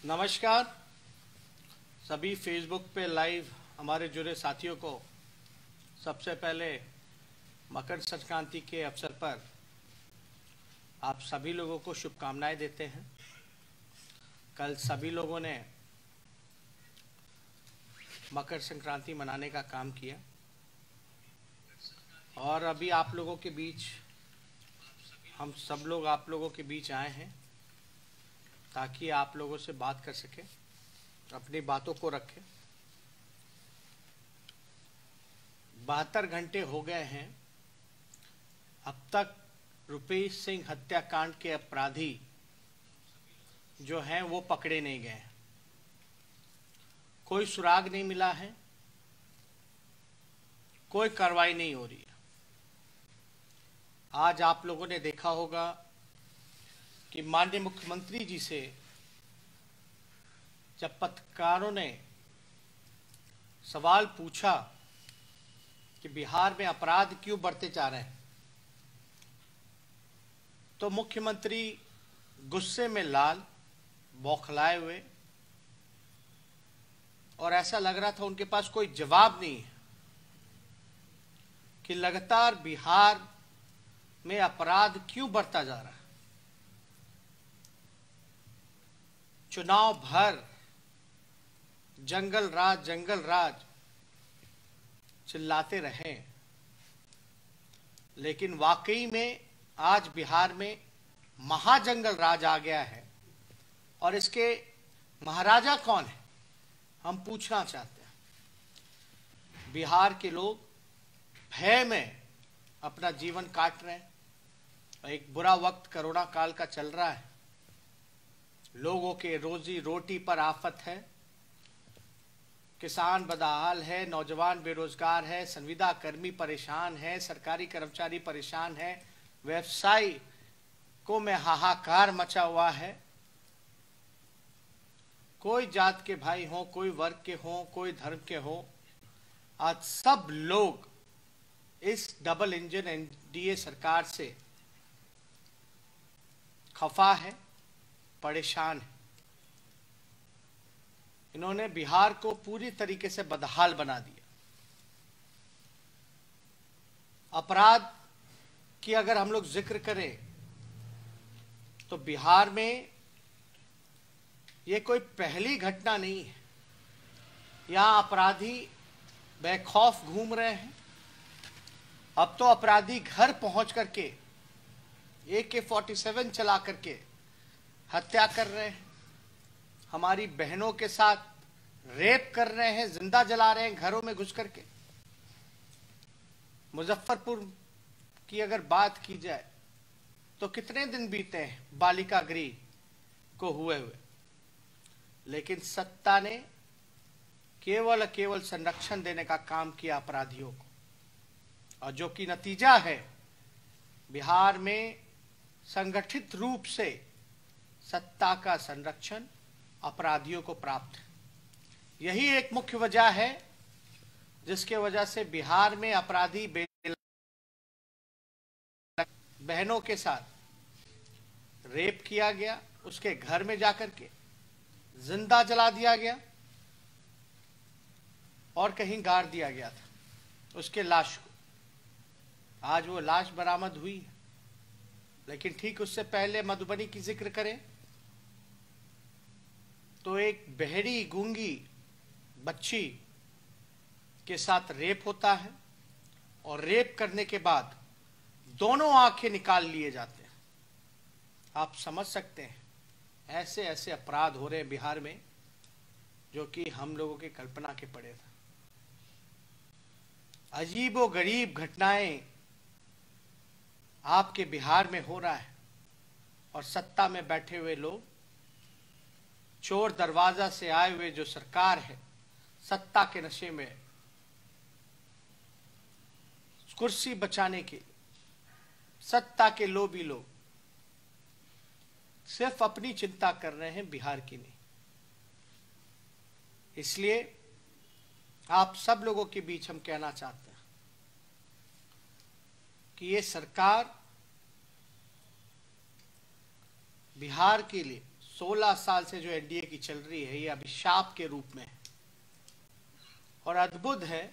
नमस्कार सभी फेसबुक पे लाइव हमारे जुड़े साथियों को सबसे पहले मकर संक्रांति के अवसर पर आप सभी लोगों को शुभकामनाएं देते हैं। कल सभी लोगों ने मकर संक्रांति मनाने का काम किया और अभी आप लोगों के बीच हम सब लोग आप लोगों के बीच आए हैं ताकि आप लोगों से बात कर सकें, अपनी बातों को रखें। 72 घंटे हो गए हैं, अब तक रुपेश सिंह हत्याकांड के अपराधी जो हैं वो पकड़े नहीं गए, कोई सुराग नहीं मिला है, कोई कार्रवाई नहीं हो रही है। आज आप लोगों ने देखा होगा कि माननीय मुख्यमंत्री जी से जब पत्रकारों ने सवाल पूछा कि बिहार में अपराध क्यों बढ़ते जा रहे हैं, तो मुख्यमंत्री गुस्से में लाल, बौखलाए हुए, और ऐसा लग रहा था उनके पास कोई जवाब नहीं है कि लगातार बिहार में अपराध क्यों बढ़ता जा रहा है। चुनाव भर जंगल राज चिल्लाते रहे, लेकिन वाकई में आज बिहार में महाजंगल राज आ गया है। और इसके महाराजा कौन है, हम पूछना चाहते हैं। बिहार के लोग भय में अपना जीवन काट रहे हैं। एक बुरा वक्त कोरोना काल का चल रहा है, लोगों के रोजी रोटी पर आफत है, किसान बदहाल है, नौजवान बेरोजगार है, संविदा कर्मी परेशान है, सरकारी कर्मचारी परेशान है, व्यवसायिकों में हाहाकार मचा हुआ है। कोई जात के भाई हो, कोई वर्ग के हो, कोई धर्म के हो, आज सब लोग इस डबल इंजन एनडीए सरकार से खफा है, परेशान है। इन्होंने बिहार को पूरी तरीके से बदहाल बना दिया। अपराध की अगर हम लोग जिक्र करें तो बिहार में ये कोई पहली घटना नहीं है। यहां अपराधी बेखौफ घूम रहे हैं। अब तो अपराधी घर पहुंच करके AK-47 चला करके हत्या कर रहे हैं, हमारी बहनों के साथ रेप कर रहे हैं, जिंदा जला रहे हैं घरों में घुस करके। मुजफ्फरपुर की अगर बात की जाए तो कितने दिन बीते हैं बालिका गृह को हुए, लेकिन सत्ता ने केवल संरक्षण देने का काम किया अपराधियों को, और जो कि नतीजा है बिहार में संगठित रूप से सत्ता का संरक्षण अपराधियों को प्राप्त है। यही एक मुख्य वजह है जिसके वजह से बिहार में अपराधी बहनों के साथ रेप किया गया, उसके घर में जाकर के जिंदा जला दिया गया और कहीं गाड़ दिया गया था उसके लाश को। आज वो लाश बरामद हुई है, लेकिन ठीक उससे पहले मधुबनी की जिक्र करें तो एक बहरी गूंगी बच्ची के साथ रेप होता है और रेप करने के बाद दोनों आंखें निकाल लिए जाते हैं। आप समझ सकते हैं ऐसे ऐसे अपराध हो रहे हैं बिहार में जो कि हम लोगों की कल्पना के परे था। अजीबो गरीब घटनाएं आपके बिहार में हो रहा है और सत्ता में बैठे हुए लोग, चोर दरवाजा से आए हुए जो सरकार है, सत्ता के नशे में कुर्सी बचाने के सत्ता के लोभी लोग सिर्फ अपनी चिंता कर रहे हैं, बिहार की नहीं। इसलिए आप सब लोगों के बीच हम कहना चाहते हैं कि ये सरकार बिहार के लिए 16 साल से जो एनडीए की चल रही है, ये अभिशाप के रूप में है। और अद्भुत है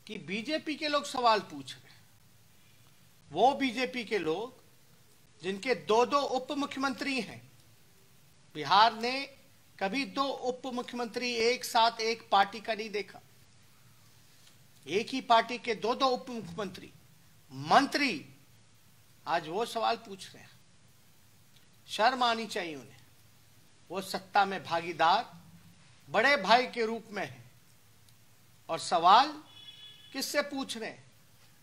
कि बीजेपी के लोग सवाल पूछ रहे हैं, वो बीजेपी के लोग जिनके दो दो उप मुख्यमंत्री हैं। बिहार ने कभी दो उप मुख्यमंत्री एक साथ एक पार्टी का नहीं देखा। एक ही पार्टी के दो दो उप मुख्यमंत्री मंत्री आज वो सवाल पूछ रहे हैं। शर्म आनी चाहिए उन्हें। वो सत्ता में भागीदार बड़े भाई के रूप में है और सवाल किससे पूछ रहे हैं?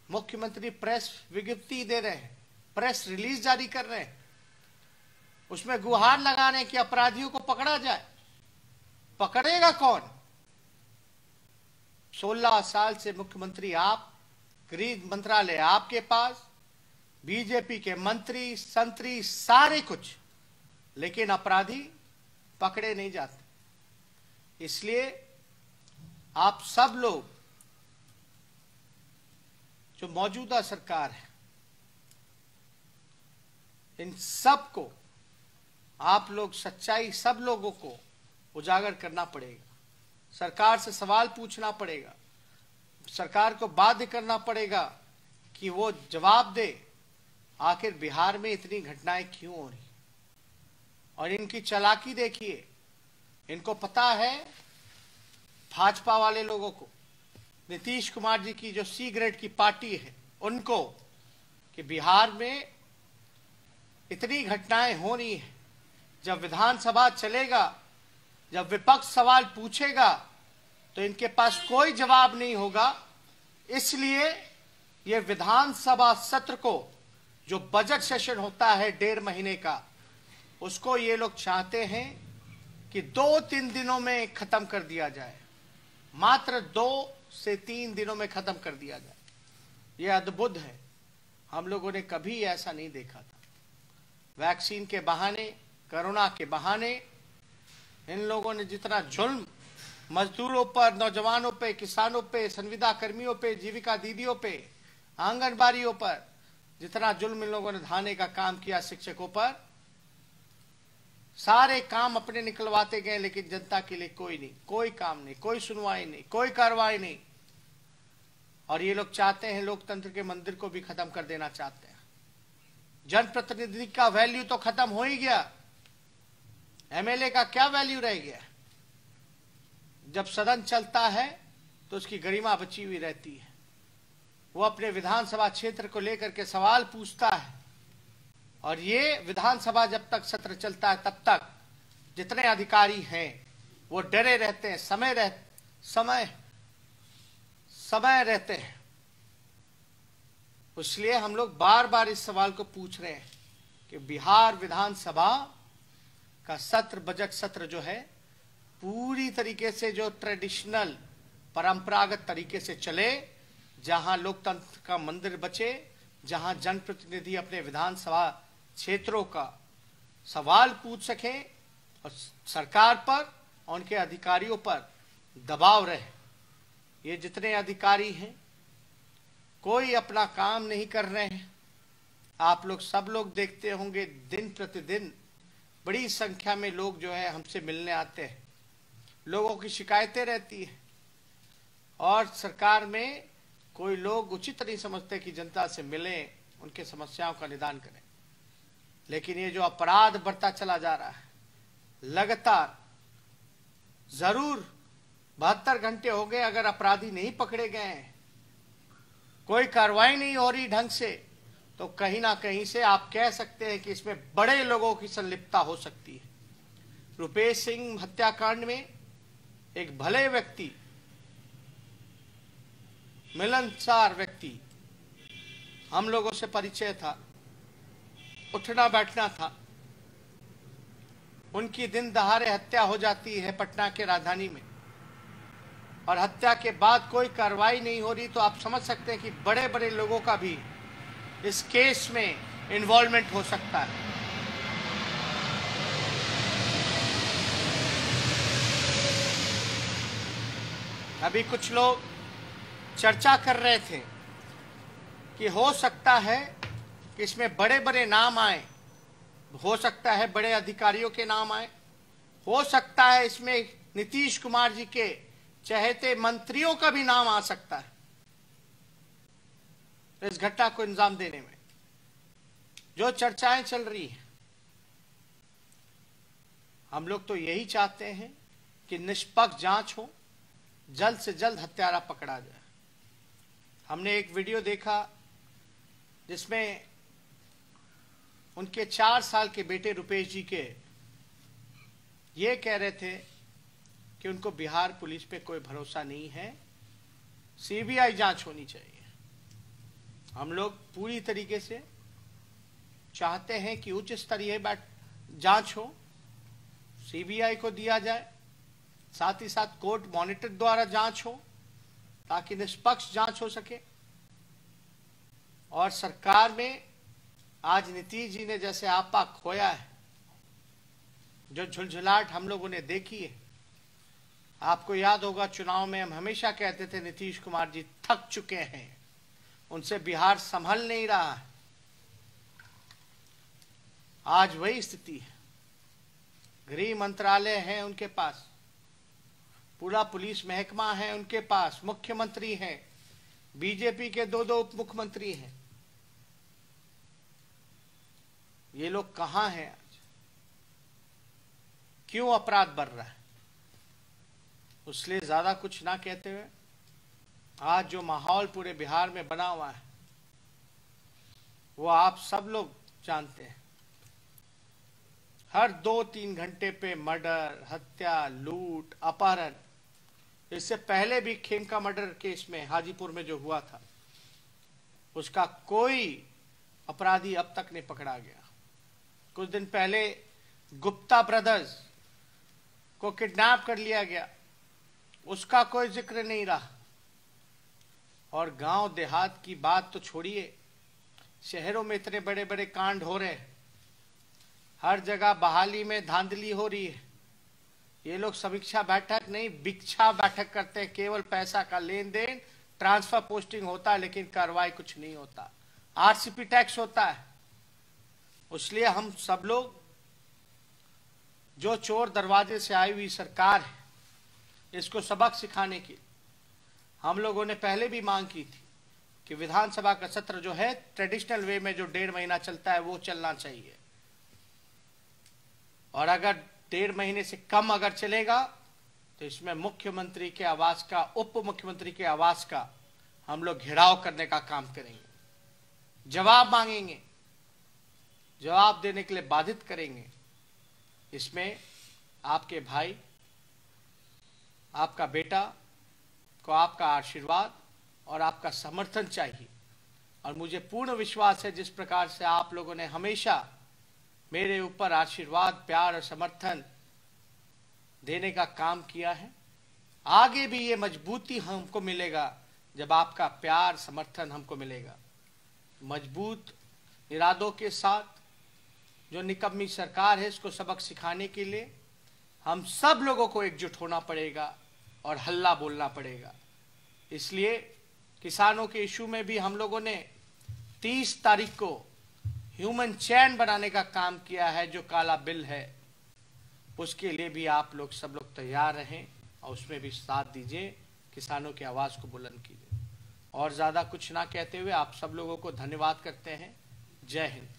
मुख्यमंत्री प्रेस विज्ञप्ति दे रहे हैं, प्रेस रिलीज जारी कर रहे हैं, उसमें गुहार लगा रहे हैं कि अपराधियों को पकड़ा जाए। पकड़ेगा कौन? 16 साल से मुख्यमंत्री आप, गृह मंत्रालय आपके पास, बीजेपी के मंत्री संतरी सारे कुछ, लेकिन अपराधी पकड़े नहीं जाते। इसलिए आप सब लोग, जो मौजूदा सरकार है, इन सब को आप लोग सच्चाई सब लोगों को उजागर करना पड़ेगा। सरकार से सवाल पूछना पड़ेगा, सरकार को बाध्य करना पड़ेगा कि वो जवाब दे, आखिर बिहार में इतनी घटनाएं क्यों हो रही। और इनकी चालाकी देखिए, इनको पता है भाजपा वाले लोगों को, नीतीश कुमार जी की जो सी ग्रेड की पार्टी है उनको, कि बिहार में इतनी घटनाएं हो रही हैं। जब विधानसभा चलेगा, जब विपक्ष सवाल पूछेगा तो इनके पास कोई जवाब नहीं होगा। इसलिए ये विधानसभा सत्र को, जो बजट सेशन होता है 1.5 महीने का, उसको ये लोग चाहते हैं कि 2-3 दिनों में खत्म कर दिया जाए। मात्र 2 से 3 दिनों में खत्म कर दिया जाए। ये अद्भुत है, हम लोगों ने कभी ऐसा नहीं देखा था। वैक्सीन के बहाने, कोरोना के बहाने इन लोगों ने जितना जुल्म मजदूरों पर, नौजवानों पे, किसानों पे, संविदा कर्मियों पे, जीविका दीदियों पे, आंगनबाड़ियों पर जितना जुल्म इन लोगों ने ढाने का काम किया, शिक्षकों पर, सारे काम अपने निकलवाते गए, लेकिन जनता के लिए कोई नहीं, कोई काम नहीं, कोई सुनवाई नहीं, कोई कार्रवाई नहीं। और ये लोग चाहते हैं लोकतंत्र के मंदिर को भी खत्म कर देना चाहते हैं। जनप्रतिनिधि का वैल्यू तो खत्म हो ही गया, एमएलए का क्या वैल्यू रह गया? जब सदन चलता है तो उसकी गरिमा बची हुई रहती है। वो अपने विधानसभा क्षेत्र को लेकर के सवाल पूछता है, और ये विधानसभा जब तक सत्र चलता है तब तक जितने अधिकारी हैं वो डरे रहते हैं, समय रहते हैं। इसलिए हम लोग बार बार इस सवाल को पूछ रहे हैं कि बिहार विधानसभा का सत्र, बजट सत्र जो है, पूरी तरीके से जो ट्रेडिशनल परंपरागत तरीके से चले, जहां लोकतंत्र का मंदिर बचे, जहां जनप्रतिनिधि अपने विधानसभा क्षेत्रों का सवाल पूछ सके और सरकार पर और उनके अधिकारियों पर दबाव रहे। ये जितने अधिकारी हैं कोई अपना काम नहीं कर रहे हैं। आप लोग सब लोग देखते होंगे, दिन प्रतिदिन बड़ी संख्या में लोग जो है हमसे मिलने आते हैं, लोगों की शिकायतें रहती है, और सरकार में कोई लोग उचित नहीं समझते कि जनता से मिलें, उनके समस्याओं का निदान करें। लेकिन ये जो अपराध बढ़ता चला जा रहा है लगातार, जरूर 72 घंटे हो गए, अगर अपराधी नहीं पकड़े गए हैं, कोई कार्रवाई नहीं हो रही ढंग से, तो कहीं ना कहीं से आप कह सकते हैं कि इसमें बड़े लोगों की संलिप्तता हो सकती है। रुपेश सिंह हत्याकांड में एक भले व्यक्ति, मिलनसार व्यक्ति, हम लोगों से परिचय था, उठना बैठना था, उनकी दिन दहाड़े हत्या हो जाती है पटना के राजधानी में, और हत्या के बाद कोई कार्रवाई नहीं हो रही। तो आप समझ सकते हैं कि बड़े बड़े लोगों का भी इस केस में इन्वॉल्वमेंट हो सकता है। अभी कुछ लोग चर्चा कर रहे थे कि हो सकता है कि इसमें बड़े बड़े नाम आए, हो सकता है बड़े अधिकारियों के नाम आए, हो सकता है इसमें नीतीश कुमार जी के चहेते मंत्रियों का भी नाम आ सकता है इस घटना को अंजाम देने में। जो चर्चाएं चल रही हैं, हम लोग तो यही चाहते हैं कि निष्पक्ष जांच हो, जल्द से जल्द हत्यारा पकड़ा जाए। हमने एक वीडियो देखा जिसमें उनके 4 साल के बेटे रुपेश जी के ये कह रहे थे कि उनको बिहार पुलिस पे कोई भरोसा नहीं है, सीबीआई जांच होनी चाहिए। हम लोग पूरी तरीके से चाहते हैं कि उच्च स्तरीय जांच हो, सीबीआई को दिया जाए, साथ ही साथ कोर्ट मॉनिटर द्वारा जांच हो ताकि निष्पक्ष जांच हो सके। और सरकार में आज नीतीश जी ने जैसे आपा खोया है, जो झुलझुलाहट हम लोगों ने देखी है, आपको याद होगा चुनाव में हम हमेशा कहते थे नीतीश कुमार जी थक चुके हैं, उनसे बिहार संभल नहीं रहा है। आज वही स्थिति है। गृह मंत्रालय है उनके पास, पूरा पुलिस महकमा है उनके पास, मुख्यमंत्री हैं, बीजेपी के 2 उप मुख्यमंत्री हैं। ये लोग कहां हैं आज? क्यों अपराध बढ़ रहा है? उसलिए ज्यादा कुछ ना कहते हुए, आज जो माहौल पूरे बिहार में बना हुआ है वो आप सब लोग जानते हैं। हर 2-3 घंटे पे मर्डर, हत्या, लूट, अपहरण। इससे पहले भी खेमका मर्डर केस में हाजीपुर में जो हुआ था, उसका कोई अपराधी अब तक नहीं पकड़ा गया। कुछ दिन पहले गुप्ता ब्रदर्स को किडनैप कर लिया गया, उसका कोई जिक्र नहीं रहा। और गांव देहात की बात तो छोड़िए, शहरों में इतने बड़े बड़े कांड हो रहे हैं, हर जगह बहाली में धांधली हो रही है। ये लोग समीक्षा बैठक नहीं, भिक्षा बैठक करते हैं, केवल पैसा का लेन देन, ट्रांसफर पोस्टिंग होता है, लेकिन कार्रवाई कुछ नहीं होता। आरसीपी टैक्स होता है। इसलिए हम सब लोग, जो चोर दरवाजे से आई हुई सरकार है, इसको सबक सिखाने की हम लोगों ने पहले भी मांग की थी कि विधानसभा का सत्र जो है ट्रेडिशनल वे में जो 1.5 महीना चलता है वो चलना चाहिए। और अगर 1.5 महीने से कम अगर चलेगा तो इसमें मुख्यमंत्री के आवास का, उप मुख्यमंत्री के आवास का हम लोग घेराव करने का काम करेंगे, जवाब मांगेंगे, जवाब देने के लिए बाधित करेंगे। इसमें आपके भाई, आपका बेटा को आपका आशीर्वाद और आपका समर्थन चाहिए। और मुझे पूर्ण विश्वास है जिस प्रकार से आप लोगों ने हमेशा मेरे ऊपर आशीर्वाद, प्यार और समर्थन देने का काम किया है, आगे भी ये मजबूती हमको मिलेगा जब आपका प्यार, समर्थन हमको मिलेगा। मजबूत इरादों के साथ जो निकम्मी सरकार है, इसको सबक सिखाने के लिए हम सब लोगों को एकजुट होना पड़ेगा और हल्ला बोलना पड़ेगा। इसलिए किसानों के इशू में भी हम लोगों ने 30 तारीख को ह्यूमन चैन बनाने का काम किया है। जो काला बिल है उसके लिए भी आप लोग सब लोग तैयार रहें और उसमें भी साथ दीजिए, किसानों की आवाज को बुलंद कीजिए। और ज्यादा कुछ ना कहते हुए आप सब लोगों को धन्यवाद करते हैं। जय हिंद।